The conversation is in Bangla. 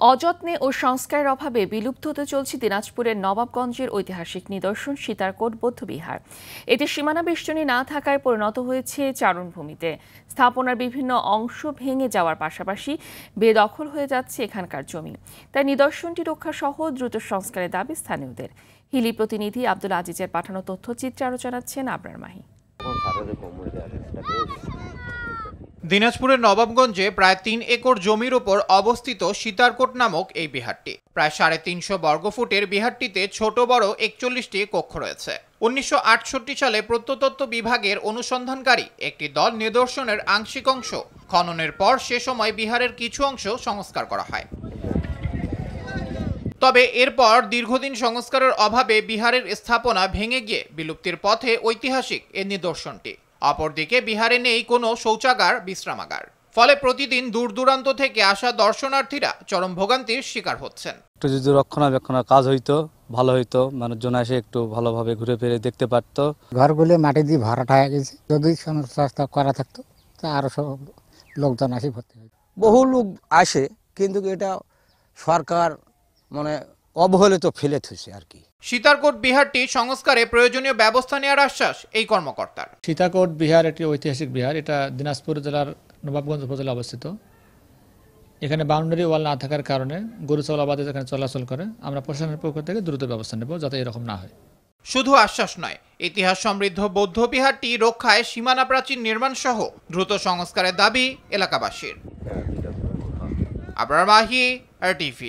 অযত্নে ও সংস্কারের অভাবে বিলুপ্ত হতে চলছে দিনাজপুরের নবাবগঞ্জের ঐতিহাসিক নিদর্শন সীতারকোট বৌদ্ধবিহার। এটি সীমানা বেষ্টনী না থাকায় পরিণত হয়েছে চারণভূমিতে। স্থাপনার বিভিন্ন অংশ ভেঙে যাওয়ার পাশাপাশি বেদখল হয়ে যাচ্ছে এখানকার জমি। তাই নিদর্শনটি রক্ষা সহ দ্রুত সংস্কারের দাবি স্থানীয়দের। হিলি প্রতিনিধি আব্দুল আজিজের পাঠানো তথ্যচিত্রে আরও জানাচ্ছেন আবরার মাহি। দিনাজপুরের নবাবগঞ্জে প্রায় ৩ একর জমির উপর অবস্থিত সীতারকোট নামক এই বিহারটি প্রায় ৩৫০ বর্গফুটের। বিহারটিতে ছোট বড় ৪১টি কক্ষ রয়েছে। ১৯৬৮ সালে প্রত্নতত্ত্ব বিভাগের অনুসন্ধানকারী একটি দল নিদর্শনের আংশিক অংশ খননের পর সে সময় বিহারের কিছু অংশ সংস্কার করা হয়। তবে এরপর দীর্ঘদিন সংস্কারের অভাবে বিহারের স্থাপনা ভেঙে গিয়ে বিলুপ্তির পথে ঐতিহাসিক এ নিদর্শনটি। অপরদিকে বিহারে নেই কোনো শৌচাগার, বিশ্রামাগার। ফলে প্রতিদিন দূর দূরান্ত থেকে আসা দর্শনার্থীরা চরম ভোগান্তির শিকার হচ্ছেন। একটু যদি রক্ষণাবেক্ষণের কাজ হইতো ভালো হইতো, মানুষজন এসে একটু ভালোভাবে ঘুরে ফিরে দেখতে পারতো। ঘরগুলো মাটি দিয়ে ভরাট হয়ে গেছে, যদি সংস্কার করা থাকতো তা আরো সব লোকজন আসে ভর্তি হইতো। বহু লোক আসে, কিন্তু এটা সরকার অবহেলিত ফেলে থুছে আর কি। সীতারকোট বিহারটি সংস্কারে প্রয়োজনীয় ব্যবস্থা নেওয়ার আশ্বাস এই কর্মকর্তার। সীতারকোট বিহার একটি ঐতিহাসিক বিহার। এটা দিনাজপুর জেলার নবাবগঞ্জ উপজেলা অবস্থিত। এখানে বাউন্ডারি ওয়াল না থাকার কারণে গরু ছাগল আবাদি এখানে চলাচল করে। আমরা প্রশাসনের পক্ষ থেকে দ্রুত ব্যবস্থা নেব যাতে এরকম না হয়। শুধু আশ্বাস নয়, ইতিহাস সমৃদ্ধ বৌদ্ধ বিহারটি রক্ষায় সীমানা প্রাচীর নির্মাণ সহ দ্রুত সংস্কারের দাবি এলাকাবাসীর। আবরার মাহি, RTV।